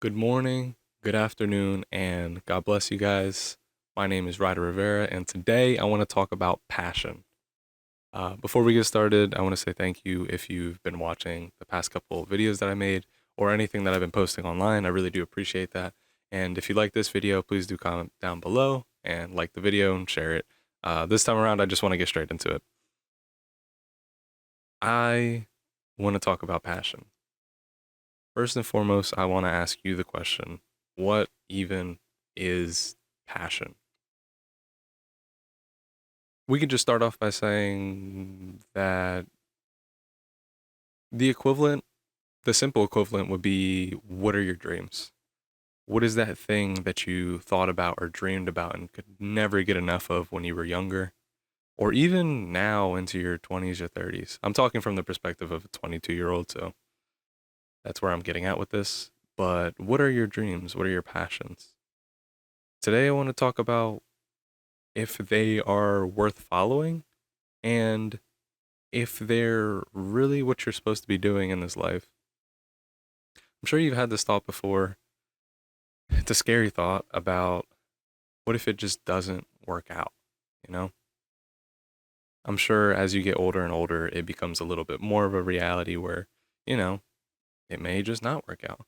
Good morning, good afternoon, and God bless you guys. My name is Ryder Rivera, and today I want to talk about passion. Before we get started, I want to say thank you if you've been watching the past couple of videos that I made or anything that I've been posting online. I really do appreciate that. And if you like this video, please do comment down below and like the video and share it. This time around, I just want to get straight into it. I want to talk about passion. First and foremost, I want to ask you the question, what even is passion? We could just start off by saying that the equivalent, the simple equivalent would be, what are your dreams? What is that thing that you thought about or dreamed about and could never get enough of when you were younger? Or even now into your 20s or 30s? I'm talking from the perspective of a 22-year-old, so that's where I'm getting at with this. But what are your dreams? What are your passions? Today, I want to talk about if they are worth following and if they're really what you're supposed to be doing in this life. I'm sure you've had this thought before. It's a scary thought about what if it just doesn't work out, you know? I'm sure as you get older and older, it becomes a little bit more of a reality where, you know, it may just not work out.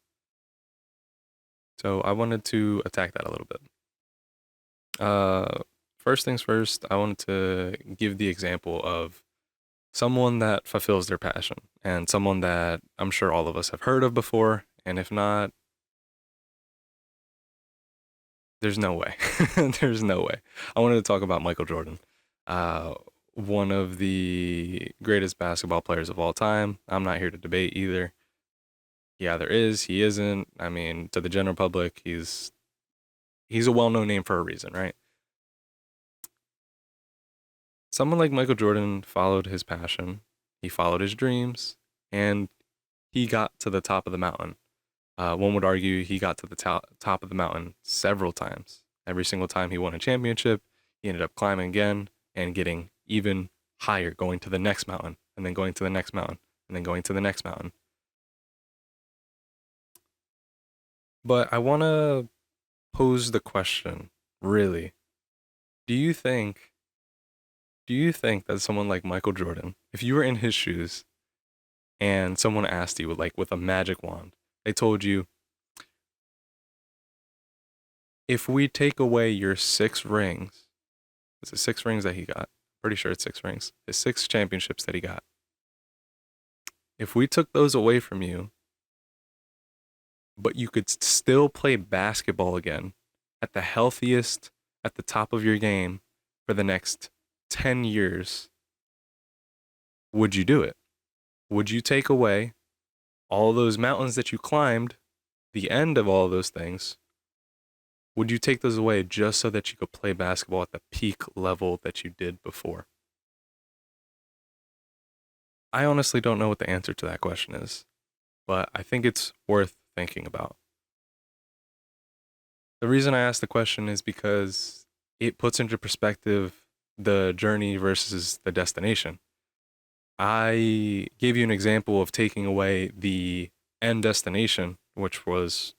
So I wanted to attack that a little bit. First things first, I wanted to give the example of someone that fulfills their passion and someone that I'm sure all of us have heard of before. And if not, there's no way. There's no way. I wanted to talk about Michael Jordan, uh, one of the greatest basketball players of all time. I'm not here to debate either. He either is, he isn't. I mean, to the general public, he's a well-known name for a reason, right? Someone like Michael Jordan followed his passion, he followed his dreams, and he got to the top of the mountain. One would argue he got to the top of the mountain several times. Every single time he won a championship, he ended up climbing again and getting even higher, going to the next mountain, and then going to the next mountain, and then going to the next mountain. But I want to pose the question, really, do you think do you think that someone like Michael Jordan, if you were in his shoes and someone asked you like with a magic wand, they told you, if we take away your 6 rings, is it 6 rings that he got? Pretty sure it's 6 rings. His 6 championships that he got. If we took those away from you, but you could still play basketball again at the healthiest, at the top of your game for the next 10 years, would you do it? Would you take away all those mountains that you climbed, the end of all of those things? Would you take those away just so that you could play basketball at the peak level that you did before? I honestly don't know what the answer to that question is, but I think it's worth thinking about. The reason I ask the question is because it puts into perspective the journey versus the destination. I gave you an example of taking away the end destination, which was,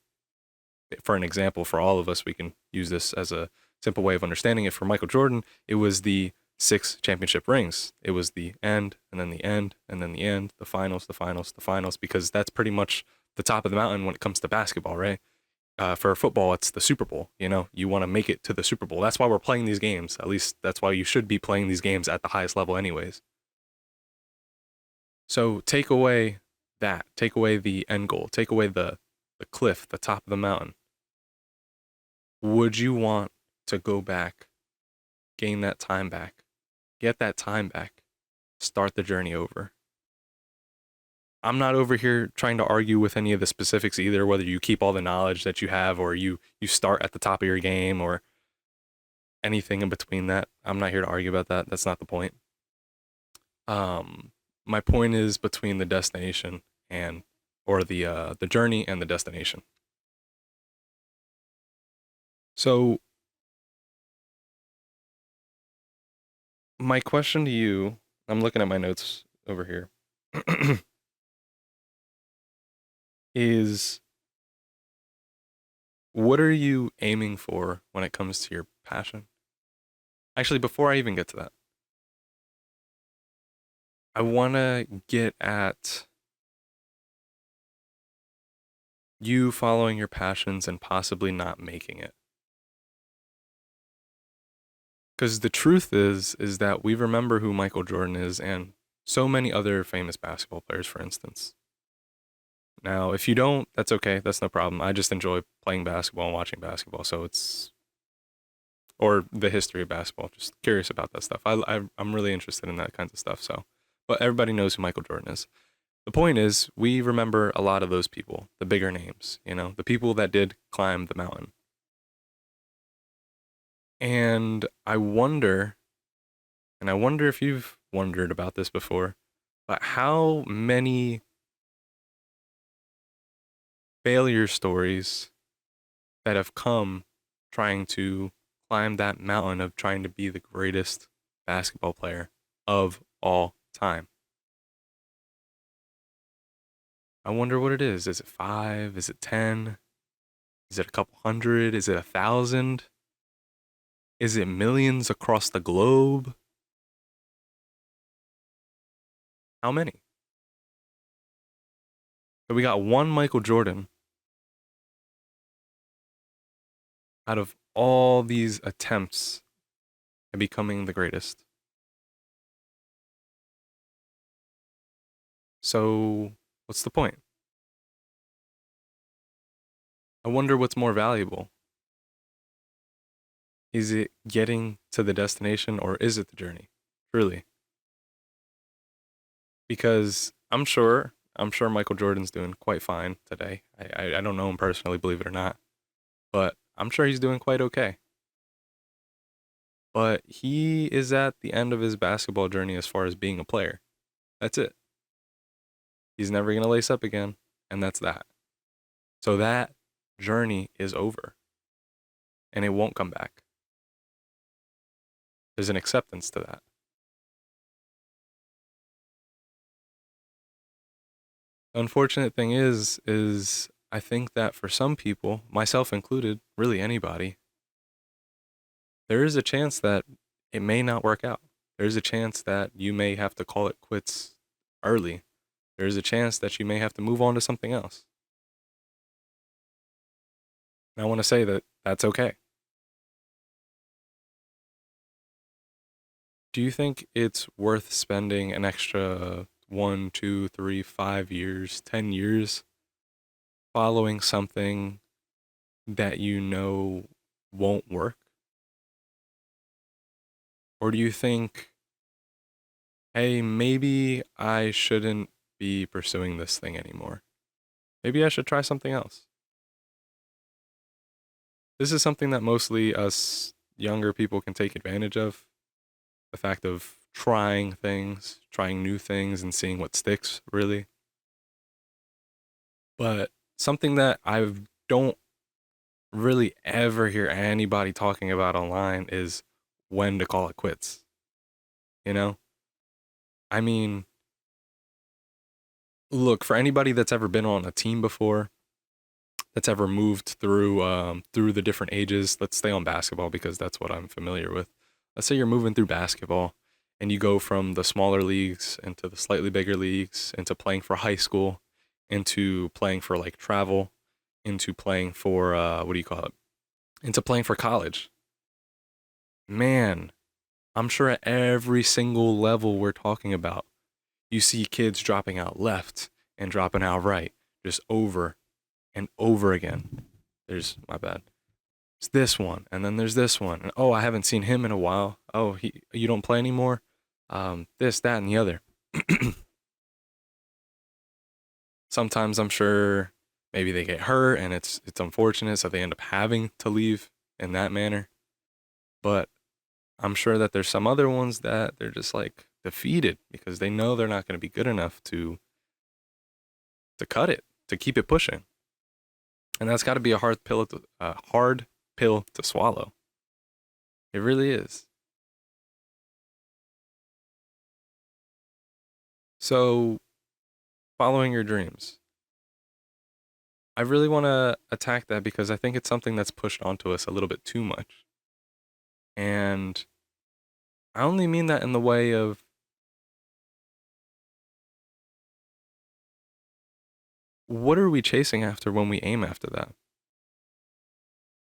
for an example, for all of us, we can use this as a simple way of understanding it. For Michael Jordan, it was the 6 championship rings. It was the end, and then the end, and then the end, the finals, the finals, the finals, because that's pretty much the top of the mountain when it comes to basketball, right? For football, it's the Super Bowl. You know, you want to make it to the Super Bowl. That's why we're playing these games. At least that's why you should be playing these games at the highest level, anyways. So take away that. Take away the end goal. Take away the cliff, the top of the mountain. Would you want to go back, gain that time back, get that time back, start the journey over? I'm not over here trying to argue with any of the specifics either, whether you keep all the knowledge that you have or you start at the top of your game or anything in between that. I'm not here to argue about that. That's not the point. Um, my point is between the destination and or the journey and the destination. So my question to you, I'm looking at my notes over here, is What are you aiming for when it comes to your passion? Actually, before I even get to that, I want to get at you following your passions and possibly not making it. Because the truth is that we remember who Michael Jordan is and so many other famous basketball players, for instance. Now, if you don't, that's okay. That's no problem. I just enjoy playing basketball and watching basketball. So it's, or the history of basketball. Just curious about that stuff. I'm really interested in that kinds of stuff. So, but everybody knows who Michael Jordan is. The point is, we remember a lot of those people, the bigger names, the people that did climb the mountain. And I wonder if you've wondered about this before, but how many failure stories that have come trying to climb that mountain of trying to be the greatest basketball player of all time. I wonder what it is. Is it five? Is it 10? Is it a couple hundred? Is it 1,000? Is it millions across the globe? How many? So we got one Michael Jordan out of all these attempts at becoming the greatest. So what's the point? I wonder what's more valuable. Is it getting to the destination or is it the journey? Truly. Because I'm sure Michael Jordan's doing quite fine today. I don't know him personally, believe it or not, but I'm sure he's doing quite okay. But he is at the end of his basketball journey as far as being a player. That's it. He's never going to lace up again, and that's that. So that journey is over, and it won't come back. There's an acceptance to that. The unfortunate thing is I think that for some people, myself included, really anybody, there is a chance that it may not work out. There's a chance that you may have to call it quits early. There's a chance that you may have to move on to something else. And I want to say that that's okay. Do you think it's worth spending an extra 1, 2, 3, 5 years, 10 years following something that you know won't work? Or do you think, hey, maybe I shouldn't be pursuing this thing anymore? Maybe I should try something else. This is something that mostly us younger people can take advantage of. The fact of trying things, trying new things, and seeing what sticks, really. But something that I don't really ever hear anybody talking about online is when to call it quits. You know? I mean, look, for anybody that's ever been on a team before, that's ever moved through the different ages. Let's stay on basketball because that's what I'm familiar with. Let's say you're moving through basketball and you go from the smaller leagues into the slightly bigger leagues, into playing for high school, into playing for like travel, into playing for what do you call it? Into playing for college. Man, I'm sure at every single level we're talking about, you see kids dropping out left and dropping out right, just over and over again. There's my bad. It's this one, and then there's this one, and oh, I haven't seen him in a while. Oh, you don't play anymore. This, that, and the other. Sometimes I'm sure maybe they get hurt, and it's unfortunate, so they end up having to leave in that manner. But I'm sure that there's some other ones that they're just like defeated because they know they're not going to be good enough to cut it, to keep it pushing, and that's got to be a hard pill to swallow. It really is. So, following your dreams. I really want to attack that because I think it's something that's pushed onto us a little bit too much. And I only mean that in the way of what are we chasing after when we aim after that?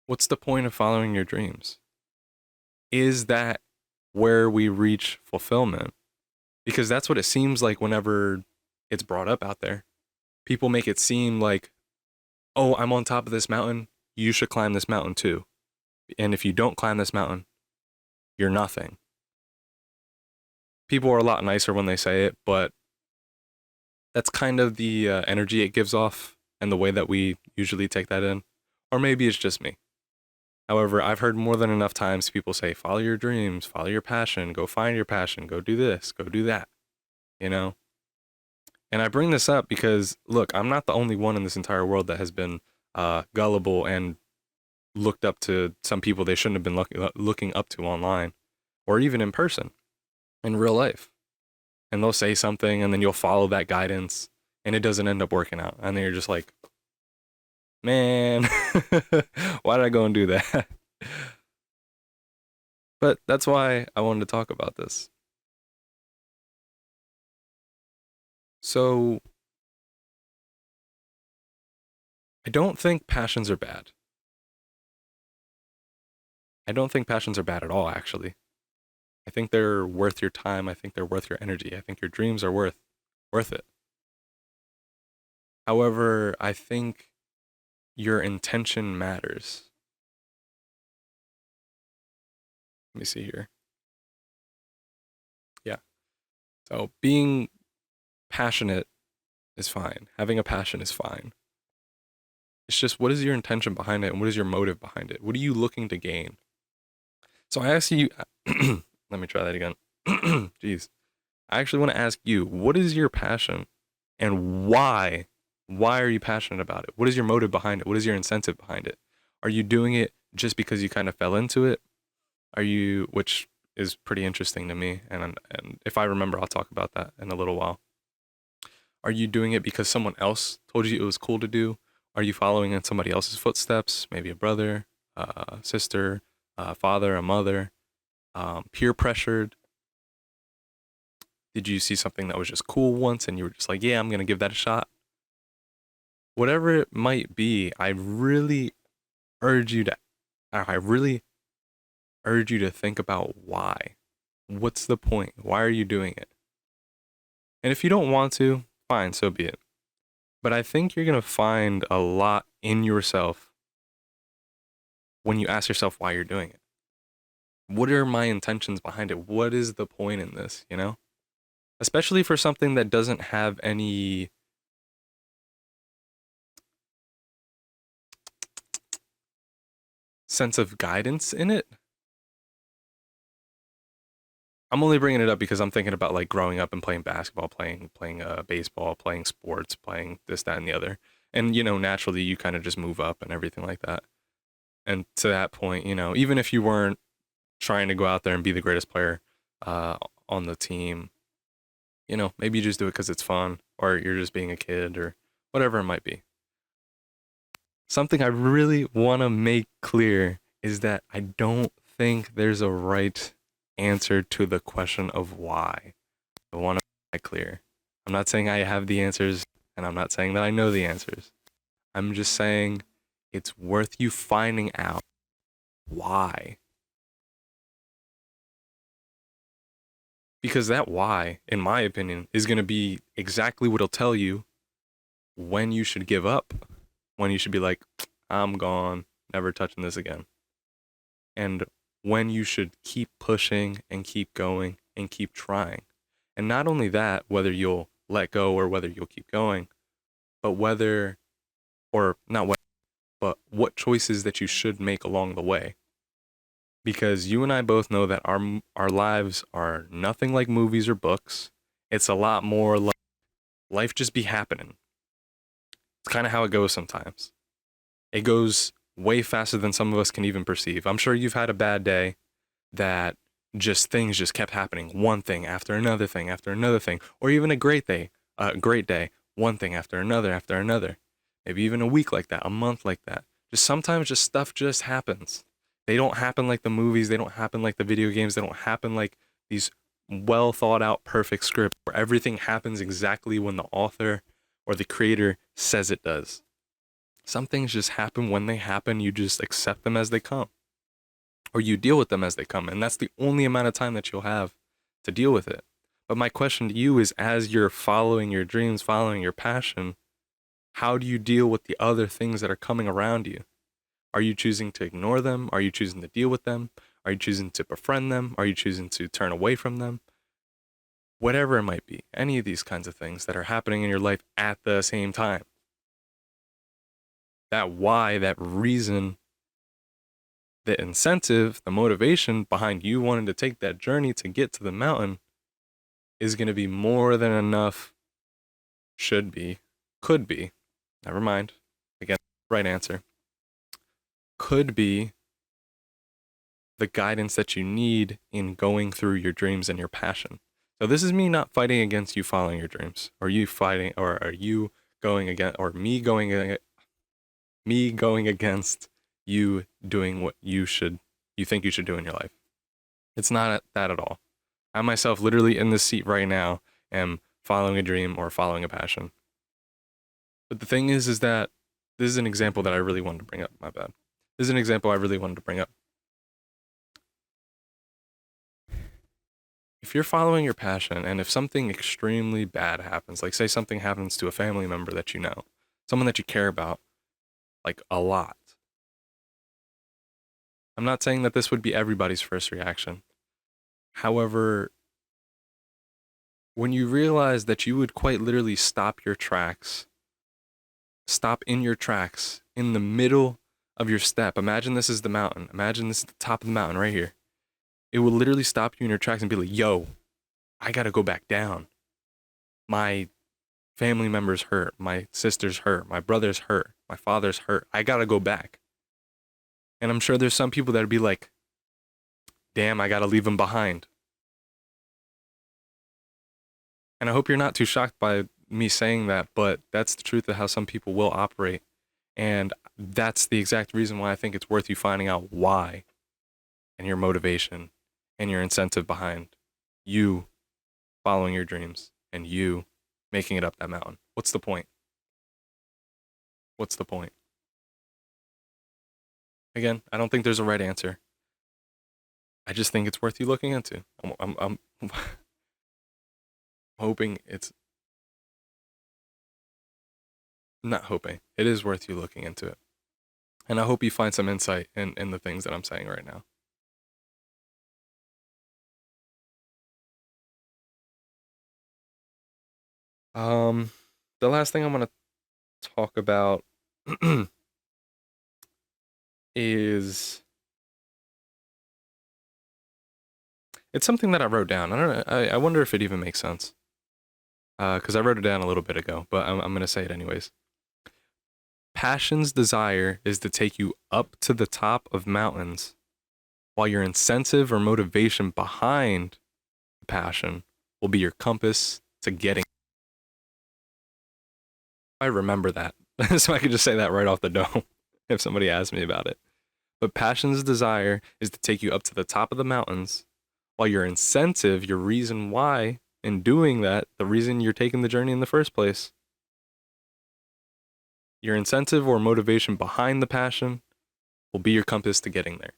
What's the point of following your dreams? Is that where we reach fulfillment? Because that's what it seems like whenever it's brought up out there. People make it seem like, oh, I'm on top of this mountain. You should climb this mountain too. And if you don't climb this mountain, you're nothing. People are a lot nicer when they say it, but that's kind of the energy it gives off and the way that we usually take that in. Or maybe it's just me. However, I've heard more than enough times people say, follow your dreams, follow your passion, go find your passion, go do this, go do that, you know? And I bring this up because, look, I'm not the only one in this entire world that has been gullible and looked up to some people they shouldn't have been looking up to online or even in person in real life. And they'll say something and then you'll follow that guidance and it doesn't end up working out. And then you're just like, man, why did I go and do that? But that's why I wanted to talk about this. So I don't think passions are bad. I don't think passions are bad at all, actually. I think they're worth your time. I think they're worth your energy. I think your dreams are worth it. However, I think your intention matters. Let me see here. Yeah. So being passionate is fine. Having a passion is fine. It's just what is your intention behind it and what is your motive behind it? What are you looking to gain? So I ask you, let me try that again. Jeez. I actually want to ask you, what is your passion and why? Why are you passionate about it? What is your motive behind it? What is your incentive behind it? Are you doing it just because you kind of fell into it? Are you, which is pretty interesting to me, and if I remember, I'll talk about that in a little while. Are you doing it because someone else told you it was cool to do? Are you following in somebody else's footsteps? Maybe a brother, sister, father, a mother, peer pressured? Did you see something that was just cool once and you were just like, yeah, I'm going to give that a shot? Whatever it might be, urge you to, I really urge you to think about why. What's the point? Why are you doing it? And if you don't want to, fine, so be it. But I think you're going to find a lot in yourself when you ask yourself why you're doing it. What are my intentions behind it? What is the point in this, you know? Especially for something that doesn't have any sense of guidance in it. I'm only bringing it up because I'm thinking about like growing up and playing basketball, playing baseball, playing sports, playing this, that, and the other. And you know, naturally, you kind of just move up and everything like that. And to that point, you know, even if you weren't trying to go out there and be the greatest player on the team, you know, maybe you just do it because it's fun, or you're just being a kid, or whatever it might be. Something I really want to make clear is that I don't think there's a right answer to the question of why. I want to make that clear. I'm not saying I have the answers, and I'm not saying that I know the answers. I'm just saying it's worth you finding out why. Because that why, in my opinion, is going to be exactly what it'll tell you when you should give up, when you should be like, I'm gone, never touching this again. And when you should keep pushing and keep going and keep trying. And not only that, whether you'll let go or whether you'll keep going, but whether, or not whether, but what choices that you should make along the way. Because you and I both know that our lives are nothing like movies or books. It's a lot more like life just be happening. It's kind of how it goes sometimes. It goes way faster than some of us can even perceive. I'm sure you've had a bad day that just things just kept happening, one thing after another thing after another thing, or even a great day, one thing after another after another. maybe even a week like that, a month like that. Just sometimes just stuff just happens. They don't happen like the movies, they don't happen like the video games, they don't happen like these well thought out perfect script where everything happens exactly when the author or the creator says it does. Some things just happen when they happen, you just accept them as they come or you deal with them as they come, and that's the only amount of time that you'll have to deal with it. But my question to you is, as you're following your dreams, following your passion, how do you deal with the other things that are coming around you? Are you choosing to ignore them? Are you choosing to deal with them? Are you choosing to befriend them? Are you choosing to turn away from them? Whatever it might be, any of these kinds of things that are happening in your life at the same time. That why, that reason, the incentive, the motivation behind you wanting to take that journey to get to the mountain is going to be more than enough, should be, could be, never mind, again, right answer, could be the guidance that you need in going through your dreams and your passion. So this is me not fighting against you following your dreams, or you fighting, or are you going against, or me going against you doing what you think you should do in your life. It's not that at all. I myself, literally in this seat right now, am following a dream or following a passion. But the thing is that this is an example that I really wanted to bring up. My bad. This is an example I really wanted to bring up. If you're following your passion and if something extremely bad happens, like say something happens to a family member that you know, someone that you care about, like a lot. I'm not saying that this would be everybody's first reaction. However, when you realize that you would quite literally stop in your tracks in the middle of your step. Imagine this is the mountain. Imagine this is the top of the mountain right here. It will literally stop you in your tracks and be like, yo, I gotta go back down. My family member's hurt. My sister's hurt. My brother's hurt. My father's hurt. I gotta go back. And I'm sure there's some people that'd be like, damn, I gotta leave them behind. And I hope you're not too shocked by me saying that, but that's the truth of how some people will operate. And that's the exact reason why I think it's worth you finding out why and your motivation and your incentive behind you following your dreams and you making it up that mountain. What's the point? What's the point? Again, I don't think there's a right answer. I just think it's worth you looking into. I'm hoping it's not hoping. It is worth you looking into it. And I hope you find some insight in the things that I'm saying right now. The last thing I'm gonna talk about is it's something that I wrote down. I don't know. I wonder if it even makes sense. Because I wrote it down a little bit ago, but I'm gonna say it anyways. Passion's desire is to take you up to the top of mountains, while your incentive or motivation behind the passion will be your compass to getting. I remember that, so I could just say that right off the dome if somebody asked me about it. But passion's desire is to take you up to the top of the mountains, while your incentive, your reason why in doing that, the reason you're taking the journey in the first place, your incentive or motivation behind the passion will be your compass to getting there.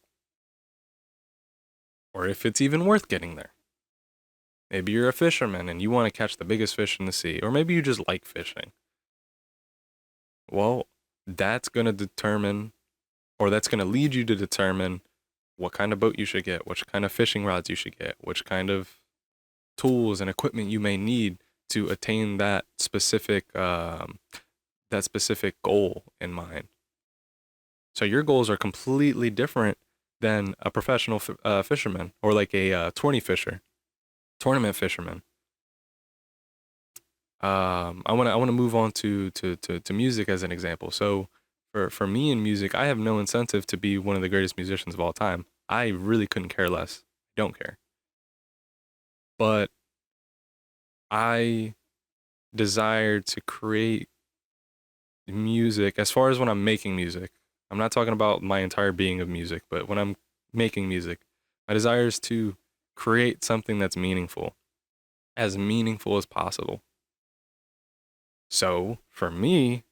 Or if it's even worth getting there. Maybe you're a fisherman and you want to catch the biggest fish in the sea, or maybe you just like fishing. Well, that's going to determine, or that's going to lead you to determine what kind of boat you should get, which kind of fishing rods you should get, which kind of tools and equipment you may need to attain that specific goal in mind. So your goals are completely different than a professional fisherman or like a tournament fisherman. I want to move on to music as an example. So for me in music, I have no incentive to be one of the greatest musicians of all time. I really couldn't care less. Don't care. But I desire to create music, as far as when I'm making music, I'm not talking about my entire being of music, but when I'm making music, my desire is to create something that's meaningful, as meaningful as possible. So for me,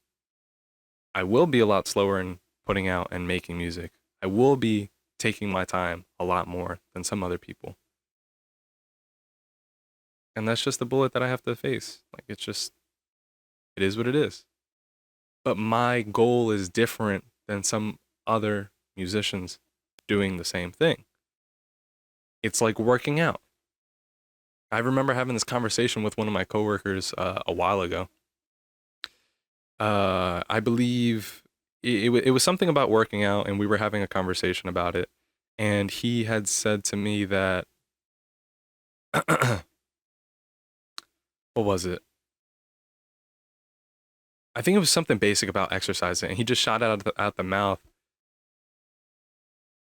I will be a lot slower in putting out and making music. I will be taking my time a lot more than some other people. And that's just the bullet that I have to face. Like, it's just, it is what it is. But my goal is different than some other musicians doing the same thing. It's like working out. I remember having this conversation with one of my coworkers a while ago. I believe it was something about working out, and we were having a conversation about it. And he had said to me that, what was it? I think it was something basic about exercising, and he just shot out the mouth.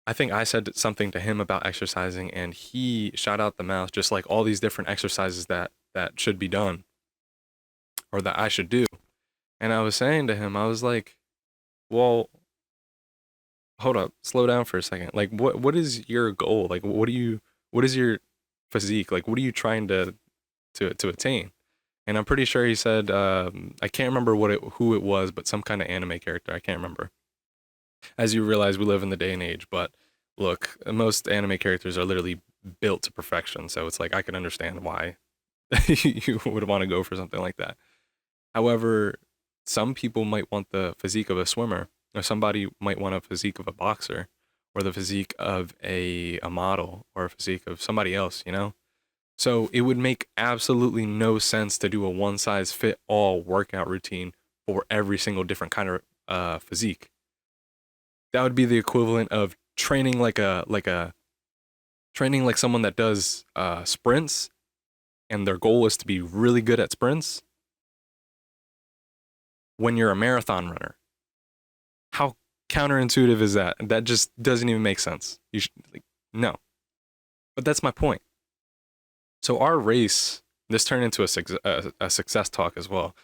I think I said something to him about exercising, and he shot out the mouth just like all these different exercises that should be done or that I should do. And I was saying to him, I was like, "Well, hold up, slow down for a second. Like, what is your goal? Like, what is your physique? Like, what are you trying to attain?" And I'm pretty sure he said, I can't remember who it was, but some kind of anime character. I can't remember. As you realize, we live in the day and age, but look, most anime characters are literally built to perfection, so it's like I can understand why you would want to go for something like that. However, some people might want the physique of a swimmer, or somebody might want a physique of a boxer, or the physique of a model, or a physique of somebody else, you know? So it would make absolutely no sense to do a one size fit all workout routine for every single different kind of physique. That would be the equivalent of training like a training like someone that does sprints, and their goal is to be really good at sprints when you're a marathon runner. How counterintuitive is that? That just doesn't even make sense. You should, like, no. But that's my point. So our race, this turned into a success talk as well.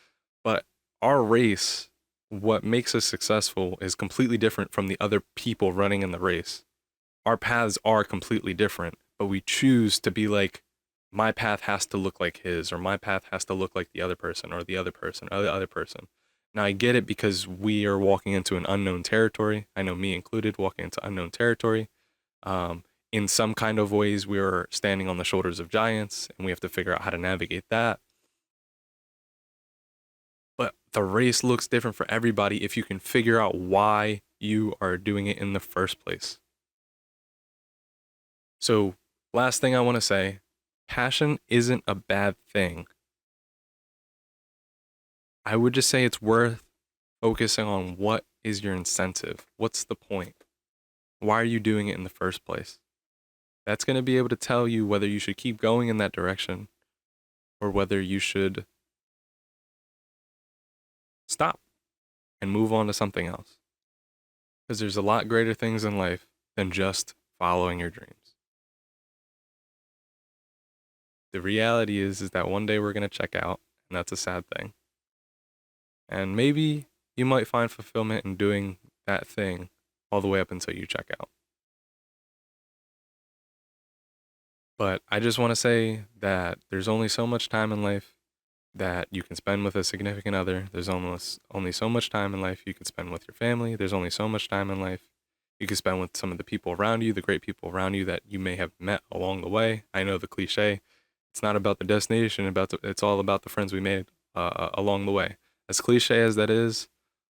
But our race, what makes us successful is completely different from the other people running in the race. Our paths are completely different, but we choose to be like, my path has to look like his, or my path has to look like the other person, or the other person, or the other person. Now, I get it because we are walking into an unknown territory. I know, me included, walking into unknown territory. Um, in some kind of ways, we are standing on the shoulders of giants, and we have to figure out how to navigate that. But the race looks different for everybody if you can figure out why you are doing it in the first place. So, last thing I want to say, passion isn't a bad thing. I would just say it's worth focusing on what is your incentive. What's the point? Why are you doing it in the first place? That's going to be able to tell you whether you should keep going in that direction or whether you should stop and move on to something else. Because there's a lot greater things in life than just following your dreams. The reality is that one day we're going to check out, and that's a sad thing. And maybe you might find fulfillment in doing that thing all the way up until you check out. But I just want to say that there's only so much time in life that you can spend with a significant other. There's almost only so much time in life you can spend with your family. There's only so much time in life you can spend with some of the people around you, the great people around you that you may have met along the way. I know the cliche. It's not about the destination. It's all about the friends we made along the way. As cliche as that is,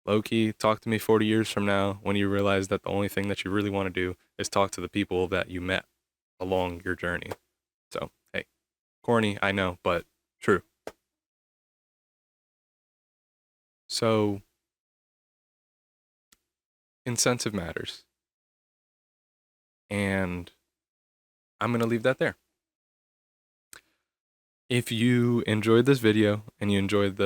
low key, talk to me 40 years from now when you realize that the only thing that you really want to do is talk to the people that you met along your journey. So, hey, corny, I know, but true. So, incentive matters. And I'm going to leave that there. If you enjoyed this video and you enjoyed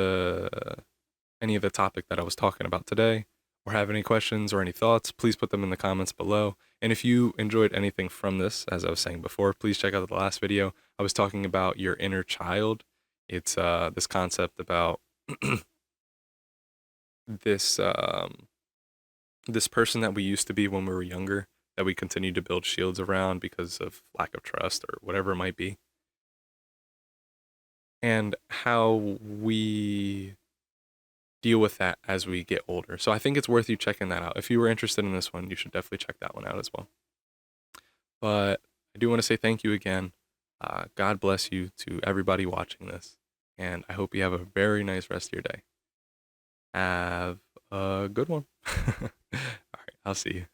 any of the topic that I was talking about today, or have any questions or any thoughts, please put them in the comments below. And if you enjoyed anything from this, as I was saying before, please check out the last video. I was talking about your inner child. It's this concept about this this person that we used to be when we were younger, that we continue to build shields around because of lack of trust or whatever it might be, and how we deal with that as we get older. So I think it's worth you checking that out. If you were interested in this one, you should definitely check that one out as well. But I do want to say thank you again. God bless you to everybody watching this, and I hope you have a very nice rest of your day. Have a good one. All right, I'll see you.